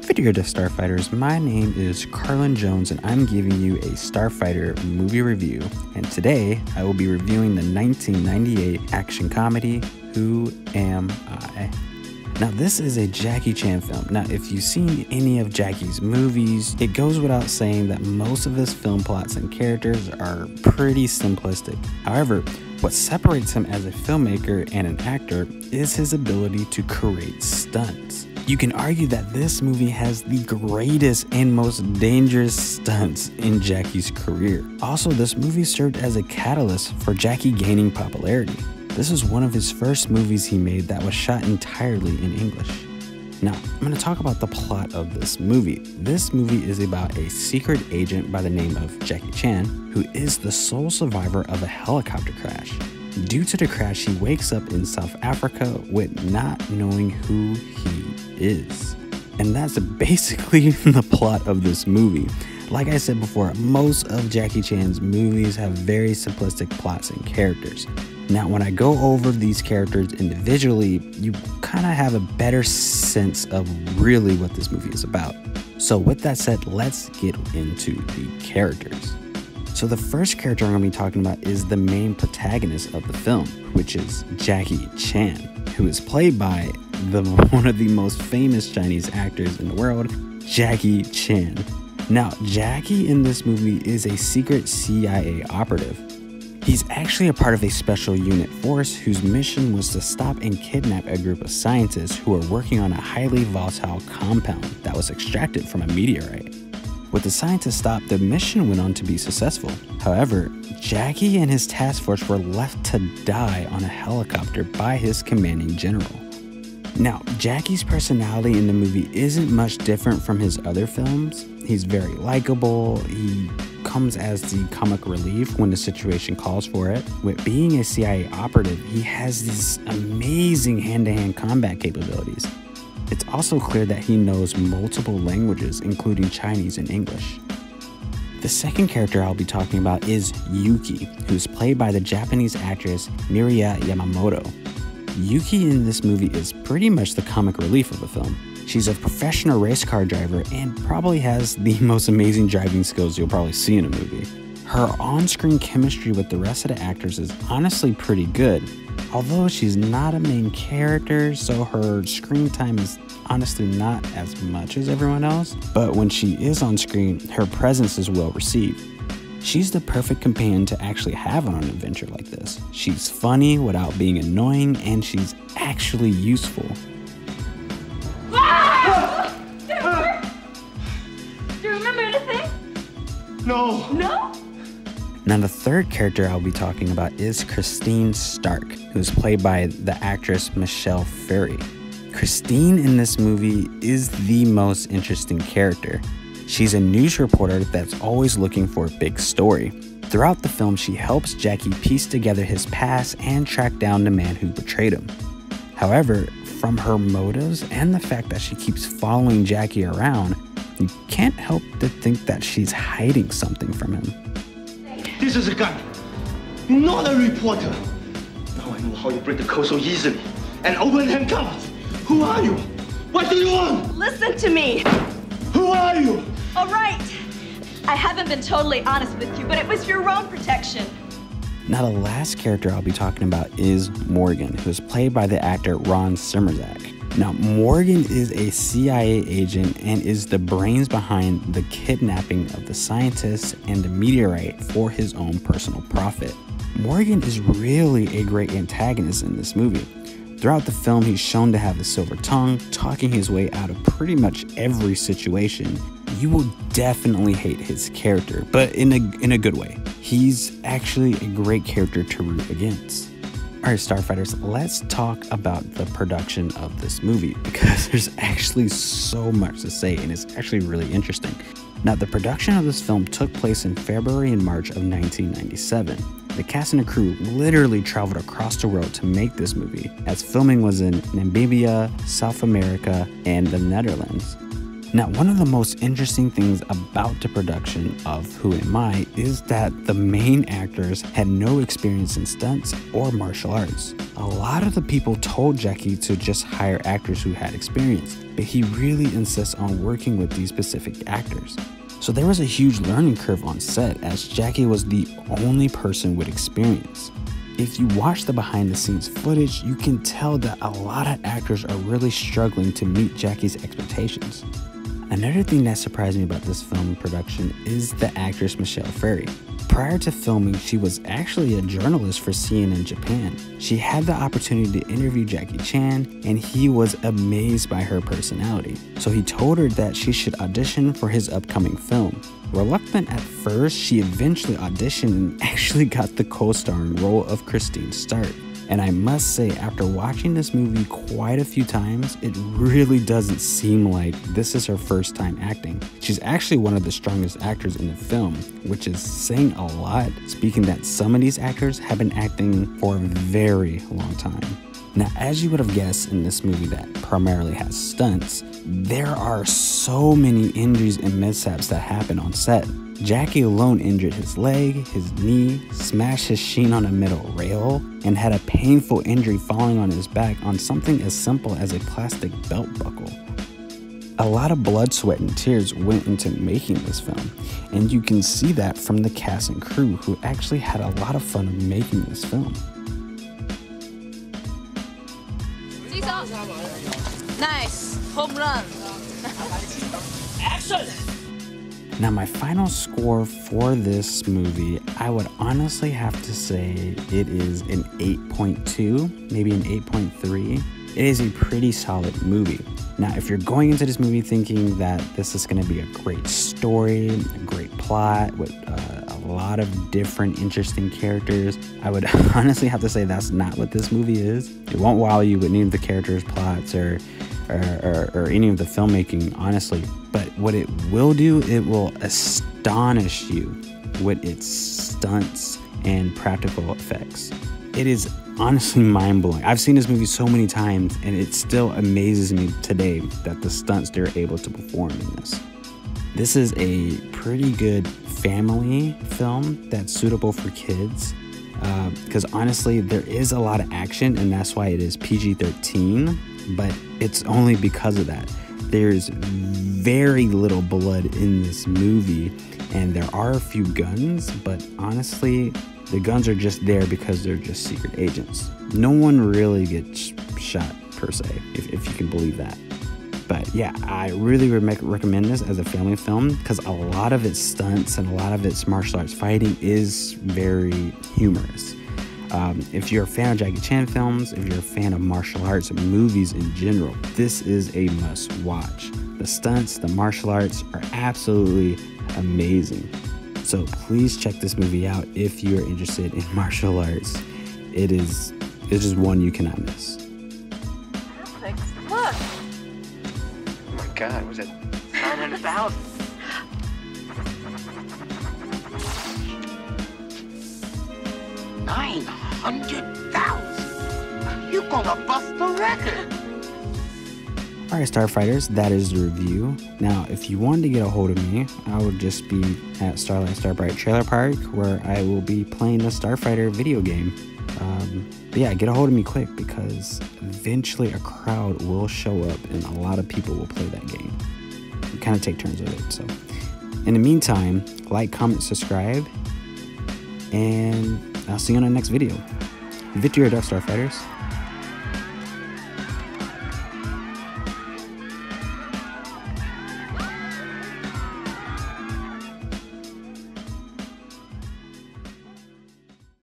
video to Starfighters, my name is Carlin Jones and I'm giving you a Starfighter movie review. And today I will be reviewing the 1998 action comedy, Who Am I? Now this is a Jackie Chan film. Now if you've seen any of Jackie's movies, it goes without saying that most of his film plots and characters are pretty simplistic. However, what separates him as a filmmaker and an actor is his ability to create stunts. You can argue that this movie has the greatest and most dangerous stunts in Jackie's career. Also, this movie served as a catalyst for Jackie gaining popularity. This is one of his first movies he made that was shot entirely in English. Now, I'm going to talk about the plot of this movie. This movie is about a secret agent by the name of Jackie Chan, who is the sole survivor of a helicopter crash. Due to the crash, he wakes up in South Africa with not knowing who he is. And that's basically the plot of this movie. Like I said before, most of Jackie Chan's movies have very simplistic plots and characters. Now, when I go over these characters individually, you kind of have a better sense of really what this movie is about. So with that said, let's get into the characters. So the first character I'm going to be talking about is the main protagonist of the film, which is Jackie Chan, who is played by one of the most famous Chinese actors in the world, Jackie Chan. Now, Jackie in this movie is a secret CIA operative. He's actually a part of a special unit force whose mission was to stop and kidnap a group of scientists who were working on a highly volatile compound that was extracted from a meteorite. With the scientists stopped, the mission went on to be successful. However, Jackie and his task force were left to die on a helicopter by his commanding general. Now, Jackie's personality in the movie isn't much different from his other films. He's very likable. He comes as the comic relief when the situation calls for it. With being a CIA operative, he has these amazing hand-to-hand combat capabilities. It's also clear that he knows multiple languages, including Chinese and English. The second character I'll be talking about is Yuki, who's played by the Japanese actress Miria Yamamoto. Yuki in this movie is pretty much the comic relief of the film. She's a professional race car driver and probably has the most amazing driving skills you'll probably see in a movie. Her on-screen chemistry with the rest of the actors is honestly pretty good, although she's not a main character, so her screen time is honestly not as much as everyone else, but when she is on screen, her presence is well received. She's the perfect companion to actually have on an adventure like this. She's funny without being annoying, and she's actually useful. Do you remember anything? No. No? Now the third character I'll be talking about is Christine Stark, who's played by the actress Michelle Ferry. Christine in this movie is the most interesting character. She's a news reporter that's always looking for a big story. Throughout the film, she helps Jackie piece together his past and track down the man who betrayed him. However, from her motives and the fact that she keeps following Jackie around, you can't help to think that she's hiding something from him. This is a gun, not a reporter. Now I know how you break the code so easily and open handcuffs. Who are you? What do you want? Listen to me. Who are you? All right. I haven't been totally honest with you, but it was for your own protection. Now the last character I'll be talking about is Morgan, who is played by the actor Ron Simmerzak. Now Morgan is a CIA agent and is the brains behind the kidnapping of the scientists and the meteorite for his own personal profit. Morgan is really a great antagonist in this movie. Throughout the film, he's shown to have a silver tongue, talking his way out of pretty much every situation. You will definitely hate his character, but in a good way. He's actually a great character to root against. Alright, Starfighters, let's talk about the production of this movie because there's actually so much to say and it's actually really interesting. Now, the production of this film took place in February and March of 1997. The cast and the crew literally traveled across the world to make this movie, as filming was in Namibia, South America, and the Netherlands. Now, one of the most interesting things about the production of Who Am I is that the main actors had no experience in stunts or martial arts. A lot of the people told Jackie to just hire actors who had experience, but he really insists on working with these specific actors. So there was a huge learning curve on set, as Jackie was the only person with experience. If you watch the behind the scenes footage, you can tell that a lot of actors are really struggling to meet Jackie's expectations. Another thing that surprised me about this film production is the actress Michelle Ferry. Prior to filming, she was actually a journalist for CNN Japan. She had the opportunity to interview Jackie Chan, and he was amazed by her personality. So he told her that she should audition for his upcoming film. Reluctant at first, she eventually auditioned and actually got the co-starring role of Christine Stark. And I must say, after watching this movie quite a few times, it really doesn't seem like this is her first time acting. She's actually one of the strongest actors in the film, which is saying a lot, speaking that some of these actors have been acting for a very long time. Now, as you would have guessed in this movie that primarily has stunts, there are so many injuries and mishaps that happen on set. Jackie alone injured his leg, his knee, smashed his shin on a metal rail, and had a painful injury falling on his back on something as simple as a plastic belt buckle. A lot of blood, sweat, and tears went into making this film, and you can see that from the cast and crew who actually had a lot of fun making this film. Nice, home run. Excellent! Now, my final score for this movie, I would honestly have to say it is an 8.2, maybe an 8.3. It is a pretty solid movie. Now, if you're going into this movie thinking that this is going to be a great story, a great plot with a lot of different interesting characters, I would honestly have to say that's not what this movie is. It won't wow you with any of the characters' plots or any of the filmmaking, honestly. But what it will do, it will astonish you with its stunts and practical effects. It is honestly mind-blowing. I've seen this movie so many times, and it still amazes me today that the stunts they're able to perform in this. This is a pretty good family film that's suitable for kids, because honestly, there is a lot of action, and that's why it is PG-13, but it's only because of that. There's very little blood in this movie, and there are a few guns, but honestly, the guns are just there because they're just secret agents. No one really gets shot, per se, if you can believe that. But yeah, I really recommend this as a family film because a lot of its stunts and a lot of its martial arts fighting is very humorous. If you're a fan of Jackie Chan films, if you're a fan of martial arts and movies in general, this is a must watch. The stunts, the martial arts are absolutely amazing. So please check this movie out if you're interested in martial arts. It's just one you cannot miss. Perfect. Look. Oh my God, was that 900,000? $900,000? You gonna bust the record? Alright, Starfighters, that is the review. Now, if you wanted to get a hold of me, I would just be at Starbright Trailer Park, where I will be playing the Starfighter video game. But yeah, get a hold of me quick, because eventually a crowd will show up and a lot of people will play that game. We kind of take turns with it, so. In the meantime, like, comment, subscribe, and I'll see you on the next video. Victory or death, Starfighters.